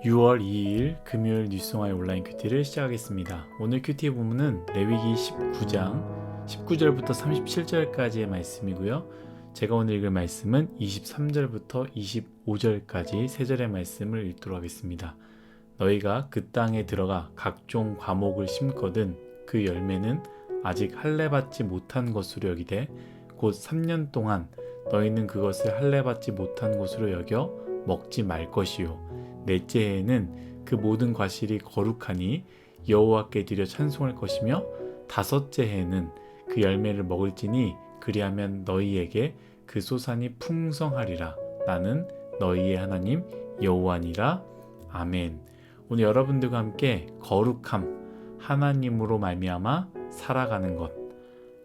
6월 2일 금요일 뉴스송화의 온라인 큐티를 시작하겠습니다. 오늘 큐티의 본문은 레위기 19장 19절부터 37절까지의 말씀이고요. 제가 오늘 읽을 말씀은 23절부터 25절까지 세 절의 말씀을 읽도록 하겠습니다. 너희가 그 땅에 들어가 각종 과목을 심거든 그 열매는 아직 할례받지 못한 것으로 여기되 곧 3년 동안 너희는 그것을 할례받지 못한 것으로 여겨 먹지 말 것이요 넷째 해에는 그 모든 과실이 거룩하니 여호와께 드려 찬송할 것이며 다섯째 해에는 그 열매를 먹을지니 그리하면 너희에게 그 소산이 풍성하리라. 나는 너희의 하나님 여호와니라. 아멘. 오늘 여러분들과 함께 거룩함, 하나님으로 말미암아 살아가는 것,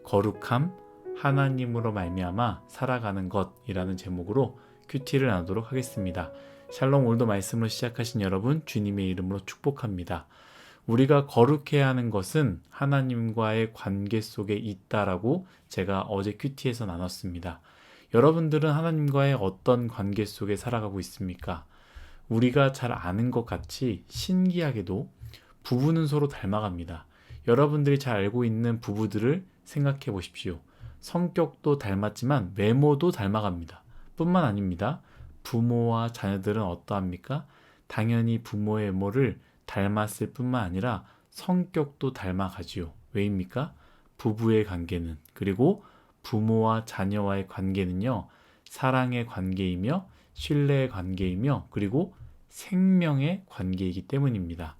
거룩함, 하나님으로 말미암아 살아가는 것이라는 제목으로 큐티를 나누도록 하겠습니다. 샬롬. 오늘도 말씀으로 시작하신 여러분 주님의 이름으로 축복합니다. 우리가 거룩해야 하는 것은 하나님과의 관계 속에 있다라고 제가 어제 큐티에서 나눴습니다. 여러분들은 하나님과의 어떤 관계 속에 살아가고 있습니까? 우리가 잘 아는 것 같이 신기하게도 부부는 서로 닮아갑니다. 여러분들이 잘 알고 있는 부부들을 생각해 보십시오. 성격도 닮았지만 외모도 닮아갑니다. 뿐만 아닙니다. 부모와 자녀들은 어떠합니까? 당연히 부모의 외모를 닮았을 뿐만 아니라 성격도 닮아가지요. 왜입니까? 부부의 관계는, 그리고 부모와 자녀와의 관계는요, 사랑의 관계이며 신뢰의 관계이며 그리고 생명의 관계이기 때문입니다.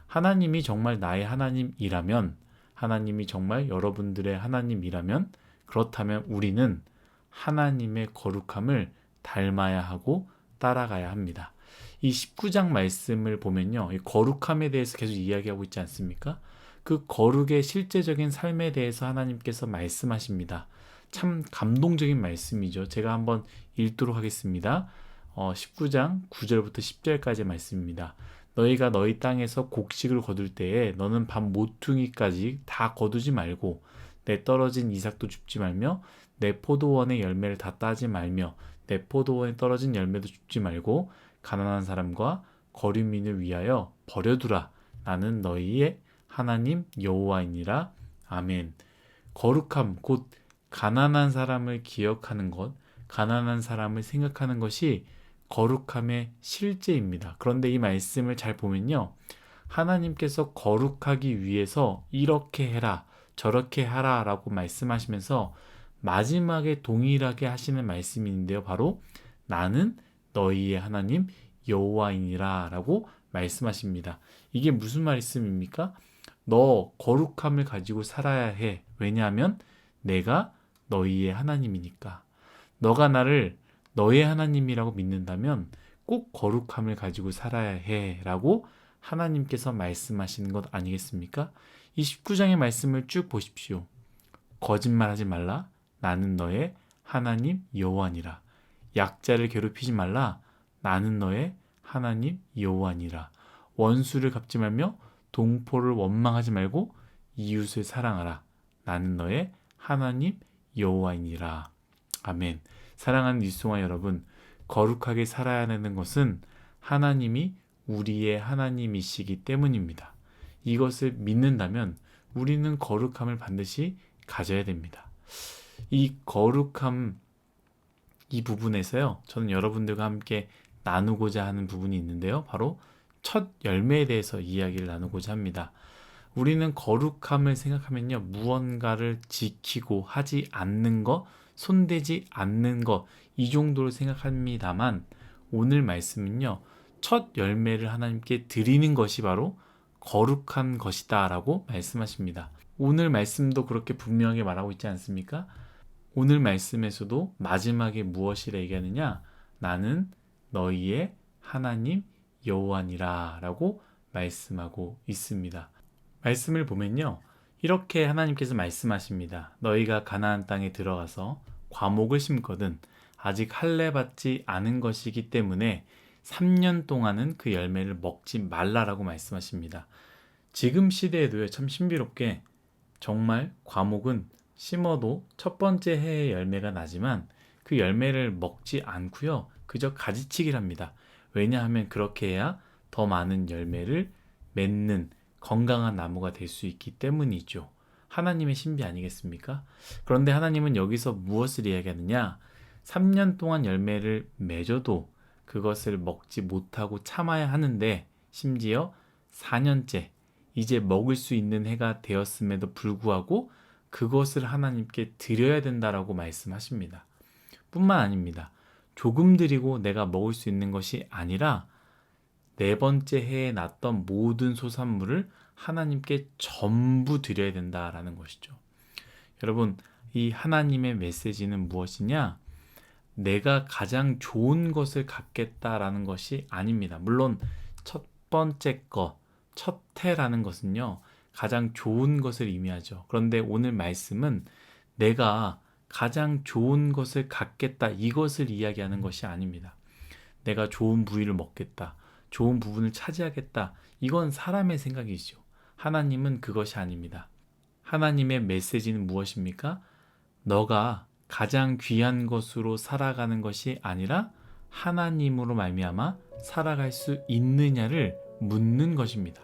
하나님이 정말 나의 하나님이라면, 하나님이 정말 여러분들의 하나님이라면, 그렇다면 우리는 하나님의 거룩함을 닮아야 하고 따라가야 합니다. 이 19장 말씀을 보면요, 이 거룩함에 대해서 계속 이야기하고 있지 않습니까? 그 거룩의 실제적인 삶에 대해서 하나님께서 말씀하십니다. 참 감동적인 말씀이죠. 제가 한번 읽도록 하겠습니다. 19장 9절부터 10절까지의 말씀입니다. 너희가 너희 땅에서 곡식을 거둘 때에 너는 밤 모퉁이까지 다 거두지 말고 내 떨어진 이삭도 줍지 말며 내 포도원의 열매를 다 따지 말며 내 포도원에 떨어진 열매도 줍지 말고 가난한 사람과 거류민을 위하여 버려두라. 나는 너희의 하나님 여호와이니라. 아멘. 거룩함, 곧 가난한 사람을 기억하는 것, 가난한 사람을 생각하는 것이 거룩함의 실제입니다. 그런데 이 말씀을 잘 보면요, 하나님께서 거룩하기 위해서 이렇게 해라, 저렇게 하라 라고 말씀하시면서 마지막에 동일하게 하시는 말씀이 있는데요. 바로 나는 너희의 하나님 여호와이니라 라고 말씀하십니다. 이게 무슨 말씀입니까? 너 거룩함을 가지고 살아야 해. 왜냐하면 내가 너희의 하나님이니까. 너가 나를 너의 하나님이라고 믿는다면 꼭 거룩함을 가지고 살아야 해 라고 하나님께서 말씀하시는 것 아니겠습니까? 이 19장의 말씀을 쭉 보십시오. 거짓말하지 말라. 나는 너의 하나님 여호와니라. 약자를 괴롭히지 말라. 나는 너의 하나님 여호와니라. 원수를 갚지 말며 동포를 원망하지 말고 이웃을 사랑하라. 나는 너의 하나님 여호와이니라. 아멘. 사랑하는 뉴스송화 여러분, 거룩하게 살아야 하는 것은 하나님이 우리의 하나님이시기 때문입니다. 이것을 믿는다면 우리는 거룩함을 반드시 가져야 됩니다. 이 거룩함, 이 부분에서요, 저는 여러분들과 함께 나누고자 하는 부분이 있는데요. 바로 첫 열매에 대해서 이야기를 나누고자 합니다. 우리는 거룩함을 생각하면요, 무언가를 지키고 하지 않는 것, 손대지 않는 것, 이 정도로 생각합니다만 오늘 말씀은요, 첫 열매를 하나님께 드리는 것이 바로 거룩한 것이다 라고 말씀하십니다. 오늘 말씀도 그렇게 분명하게 말하고 있지 않습니까? 오늘 말씀에서도 마지막에 무엇이라 얘기하느냐? 나는 너희의 하나님 여호와니라 라고 말씀하고 있습니다. 말씀을 보면요, 이렇게 하나님께서 말씀하십니다. 너희가 가나안 땅에 들어가서 과목을 심거든 아직 할례받지 않은 것이기 때문에 3년 동안은 그 열매를 먹지 말라라고 말씀하십니다. 지금 시대에도요, 참 신비롭게 정말 과목은 심어도 첫 번째 해에 열매가 나지만 그 열매를 먹지 않고요, 그저 가지치기를 합니다. 왜냐하면 그렇게 해야 더 많은 열매를 맺는 건강한 나무가 될 수 있기 때문이죠. 하나님의 신비 아니겠습니까? 그런데 하나님은 여기서 무엇을 이야기하느냐? 3년 동안 열매를 맺어도 그것을 먹지 못하고 참아야 하는데, 심지어 4년째 이제 먹을 수 있는 해가 되었음에도 불구하고 그것을 하나님께 드려야 된다라고 말씀하십니다. 뿐만 아닙니다. 조금 드리고 내가 먹을 수 있는 것이 아니라 4번째 해에 났던 모든 소산물을 하나님께 전부 드려야 된다라는 것이죠. 여러분, 이 하나님의 메시지는 무엇이냐? 내가 가장 좋은 것을 갖겠다라는 것이 아닙니다. 물론 첫 번째 것, 첫 해라는 것은요, 가장 좋은 것을 의미하죠. 그런데 오늘 말씀은 내가 가장 좋은 것을 갖겠다, 이것을 이야기하는 것이 아닙니다. 내가 좋은 부위를 먹겠다, 좋은 부분을 차지하겠다, 이건 사람의 생각이죠. 하나님은 그것이 아닙니다. 하나님의 메시지는 무엇입니까? 너가 가장 귀한 것으로 살아가는 것이 아니라 하나님으로 말미암아 살아갈 수 있느냐를 묻는 것입니다.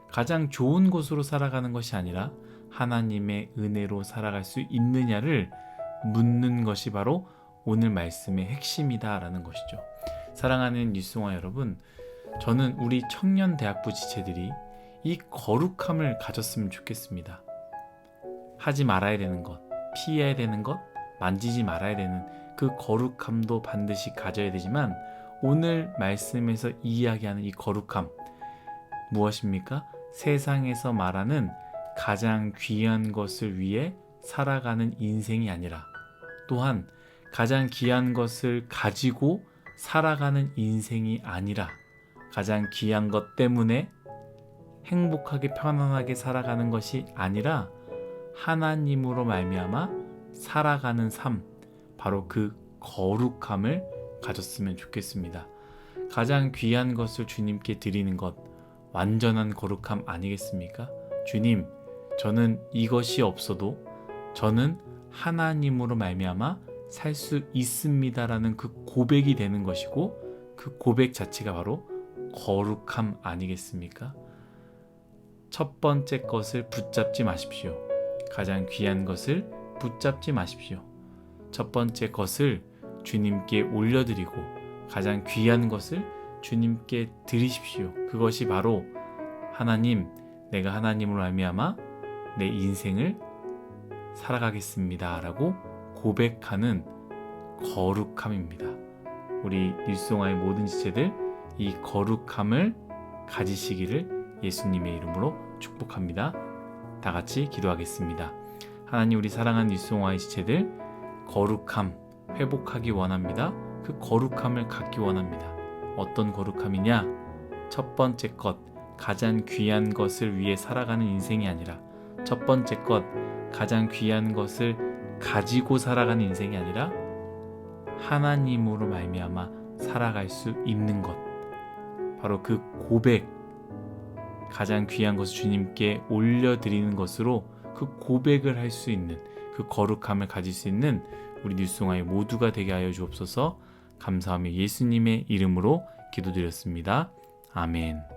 가장 좋은 것으로 살아가는 것이 아니라 하나님의 은혜로 살아갈 수 있느냐를 묻는 것이 바로 오늘 말씀의 핵심이다라는 것이죠. 사랑하는 뉴스송아 여러분, 저는 우리 청년대학부 지체들이 이 거룩함을 가졌으면 좋겠습니다. 하지 말아야 되는 것, 피해야 되는 것, 만지지 말아야 되는 그 거룩함도 반드시 가져야 되지만, 오늘 말씀에서 이야기하는 이 거룩함 무엇입니까? 세상에서 말하는 가장 귀한 것을 위해 살아가는 인생이 아니라, 또한 가장 귀한 것을 가지고 살아가는 인생이 아니라, 가장 귀한 것 때문에 행복하게 편안하게 살아가는 것이 아니라 하나님으로 말미암아 살아가는 삶, 바로 그 거룩함을 가졌으면 좋겠습니다. 가장 귀한 것을 주님께 드리는 것, 완전한 거룩함 아니겠습니까? 주님, 저는 이것이 없어도 저는 하나님으로 말미암아 살 수 있습니다라는 그 고백이 되는 것이고, 그 고백 자체가 바로 거룩함 아니겠습니까? 첫 번째 것을 붙잡지 마십시오. 가장 귀한 것을 붙잡지 마십시오. 첫 번째 것을 주님께 올려드리고 가장 귀한 것을 주님께 드리십시오. 그것이 바로 하나님, 내가 하나님으로 말미암아 내 인생을 살아가겠습니다 라고 고백하는 거룩함입니다. 우리 뉴스송아의 모든 지체들, 이 거룩함을 가지시기를 예수님의 이름으로 축복합니다. 다 같이 기도하겠습니다. 하나님, 우리 사랑하는 뉴스송아의 지체들 거룩함 회복하기 원합니다. 그 거룩함을 갖기 원합니다. 어떤 거룩함이냐? 첫 번째 것, 가장 귀한 것을 위해 살아가는 인생이 아니라, 첫 번째 것, 가장 귀한 것을 가지고 살아가는 인생이 아니라 하나님으로 말미암아 살아갈 수 있는 것, 바로 그 고백, 가장 귀한 것을 주님께 올려드리는 것으로 그 고백을 할 수 있는, 그 거룩함을 가질 수 있는 우리 뉴스송아의 모두가 되게 하여 주옵소서. 감사하며 예수님의 이름으로 기도드렸습니다. 아멘.